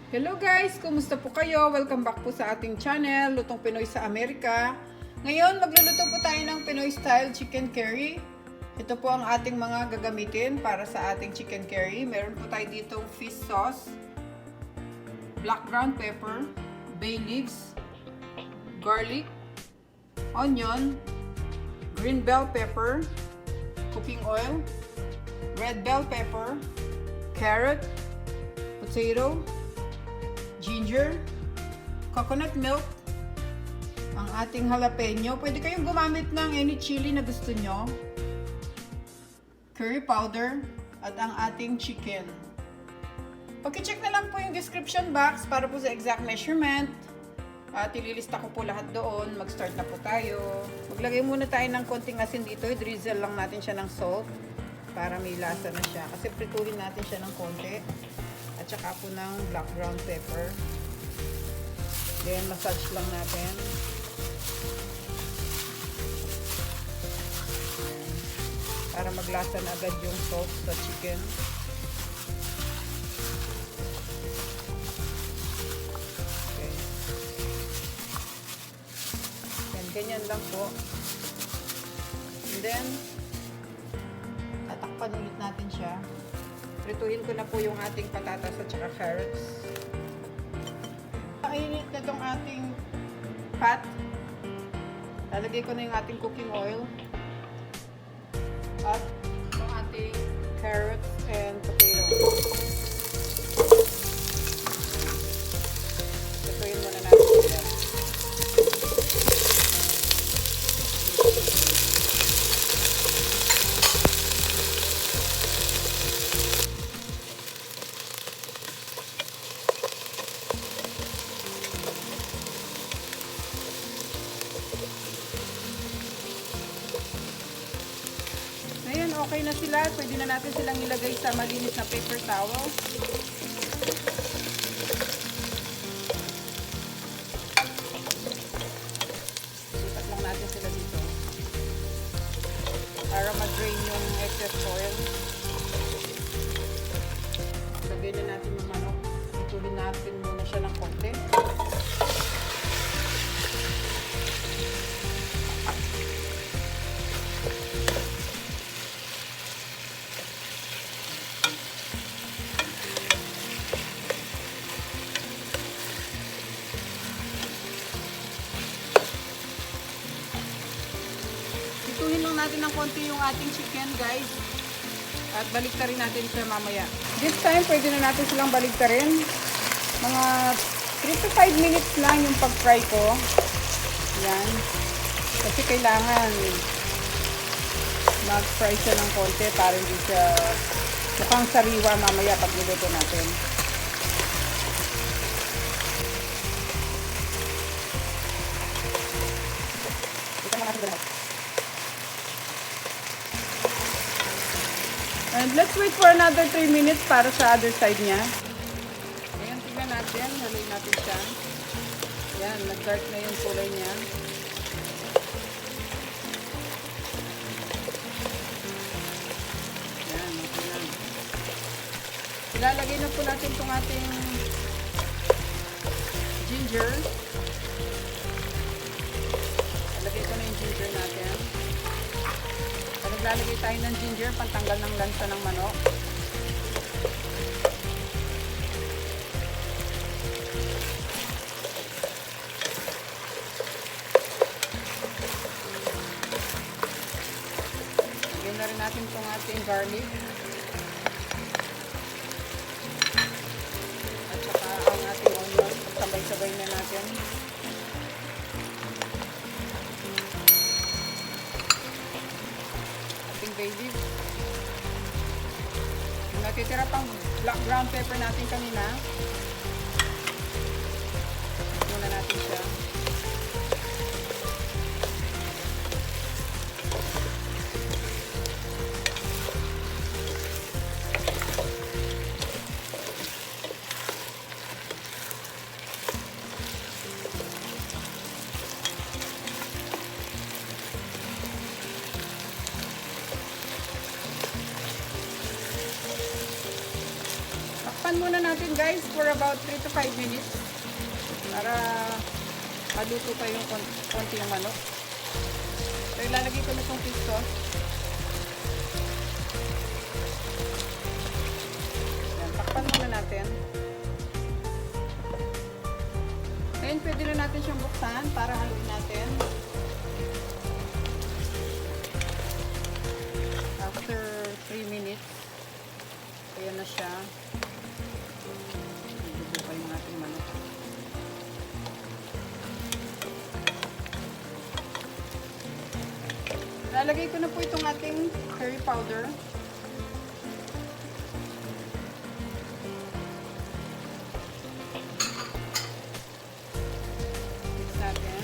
Hello guys! Kumusta po kayo? Welcome back po sa ating channel, Lutong Pinoy sa Amerika. Ngayon, magluluto po tayo ng Pinoy style chicken curry. Ito po ang ating mga gagamitin para sa ating chicken curry. Meron po tayo ditong fish sauce, black ground pepper, bay leaves, garlic, onion, green bell pepper, cooking oil, red bell pepper, carrot, potato, ginger, coconut milk, ang ating jalapeño. Pwede kayong gumamit ng any chili na gusto nyo, curry powder, at ang ating chicken. Paki-check na lang po yung description box para po sa exact measurement. At ililista ko po lahat doon. Mag-start na po tayo. Maglagay muna tayo ng konting asin dito. I-drizzle lang natin siya ng salt para may lasa na siya. Kasi prituhin natin siya ng konti. At saka po ng black ground pepper. Then, massage lang natin. Para maglasa na agad yung salt sa chicken. Okay. Yan, ganyan lang po. And then, tatakpan ulit natin siya. Prituhin ko na po yung ating patatas at saka carrots. Mainit na itong ating pot. Lalagay ko na yung ating cooking oil. At yung ating carrots and potato. Prituhin muna natin sila. Ayan, okay na sila. Pwede na natin silang ilagay sa malinis na paper towel. Lipat lang natin sila dito. Para mag-drain yung excess oil. Lagay na natin yung manok. Ituloy natin muna siya ng konti. Ituhin lang natin ng konti yung ating chicken, guys. At baliktarin natin siya mamaya. This time, pwede na natin silang baliktarin. Mga 3 to 5 minutes lang yung pag-fry ko. Yan. Kasi kailangan mag-fry siya ng konti para hindi siya mukhang sariwa mamaya pag niluto natin. Ito mo natin dalawa. And let's wait for another 3 minutes para sa other side niya. Ayan, tignan natin. Haluin natin siya. Ayan, nag-dark na yung kulay niya. Ayan, okay na. Ilalagay na po natin itong ating ginger. Ilalagay ko na yung ginger natin. Naglalagay tayo ng ginger, pantanggal ng lansa ng manok. Lagyan na rin natin itong ating garlic. At saka ang ating onion. Sabay-sabay na natin. Bay leaf. Yung natitira pang black ground pepper natin kanina. Muna natin siya. Takpan muna natin guys for about 3 to 5 minutes para maluto pa yung konti yung manok. So ilalagay ko na itong fish sauce. Yan, takpan muna natin. Ngayon pwede na natin siyang buksan para haluin natin. After 3 minutes, ayan na siya. Nagbubuo pa yung ating manok. Lalagay ko na po itong ating curry powder. Mix natin.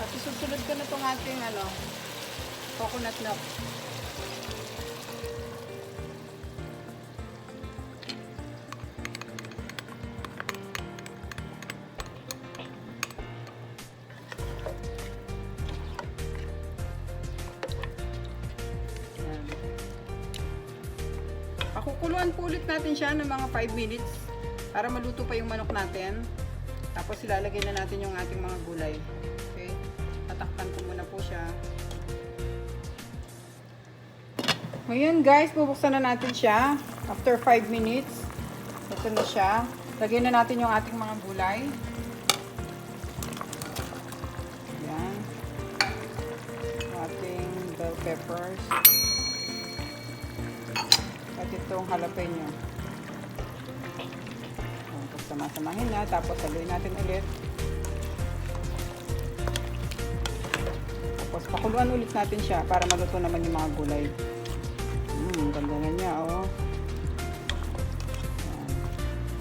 At isusunod ko na itong ating coconut milk. Yan. Pakukuluan po ulit natin siya ng mga 5 minutes para maluto pa yung manok natin. Tapos ilalagay na natin yung ating mga gulay. Tatakpan ko muna po siya. Ngayon guys, bubuksan na natin siya. After 5 minutes, ito na siya. Lagyan na natin yung ating mga gulay. Ayan. Ating bell peppers. At itong jalapeño. Tapos sama-samahin na. Tapos haluin natin ulit. Tapos pakuluan ulit natin siya para maluto naman yung mga gulay. Ganda na niya, oh.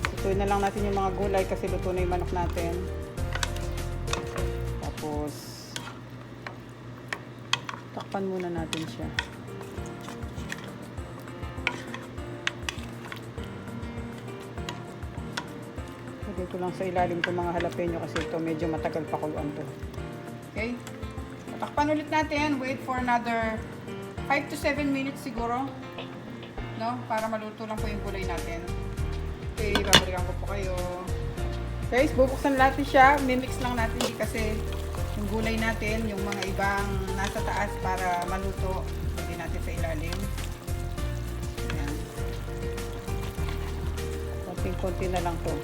Lutuin na lang natin yung mga gulay kasi luto na yung manok natin. Tapos takpan muna natin siya. Lagay ko lang sa ilalim itong mga jalapeño kasi ito medyo matagal pakuluan to. Okay? Takpan ulit natin. Wait for another 5 to 7 minutes siguro. No? Para maluto lang po yung gulay natin. Okay, babalikan ko po kayo. Guys, bubuksan natin siya. Mimix lang natin kasi yung gulay natin, yung mga ibang nasa taas para maluto. Lagyan natin sa ilalim. Ayan. Konting-konti na lang to.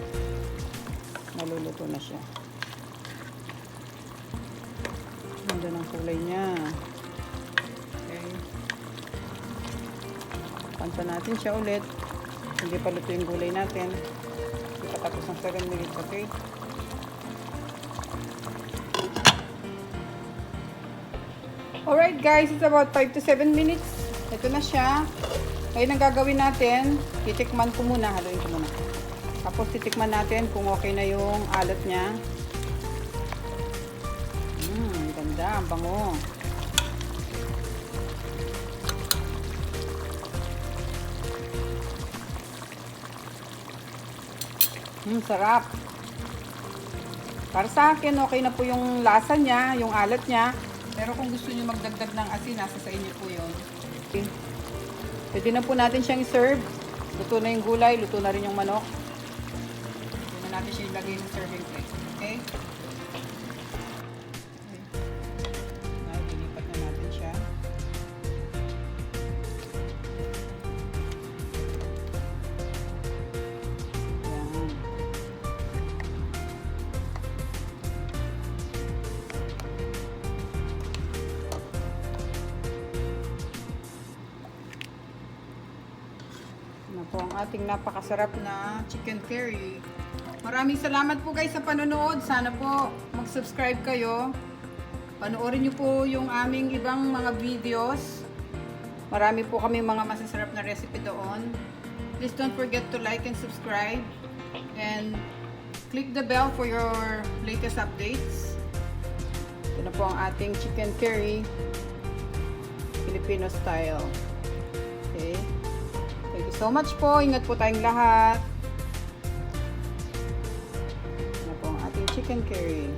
Maluluto na siya. Ganda ng kulay niya. Okay. Panta natin siya ulit. Hindi pa luto yung gulay natin. Hindi pa tapos ng 7 minutes, okay? Alright guys, it's about 5 to 7 minutes. Ito na siya. Ngayon ang gagawin natin, titikman ko muna. Haluin ko muna. Tapos titikman natin kung okay na yung alat niya. Ganda, ang bango. Sarap. Para sa akin, okay na po yung lasa niya, yung alat niya. Pero kung gusto niyo magdagdag ng asin, nasa sa inyo po yun. Okay. Pwede na po natin siyang i-serve. Luto na yung gulay, luto na rin yung manok. Pwede na natin siya ilagay sa serving plate. Okay? Lilipat na natin siya. Yan. Ano po ang ating napakasarap na chicken curry. Maraming salamat po guys sa panonood. Sana po mag-subscribe kayo. Panoorin nyo po yung aming ibang mga videos. Marami po kami mga masasarap na recipe doon. Please don't forget to like and subscribe. And click the bell for your latest updates. na po ang ating chicken curry. Filipino style. Okay. Thank you so much po. Ingat po tayong lahat. Yan na po ang ating chicken curry.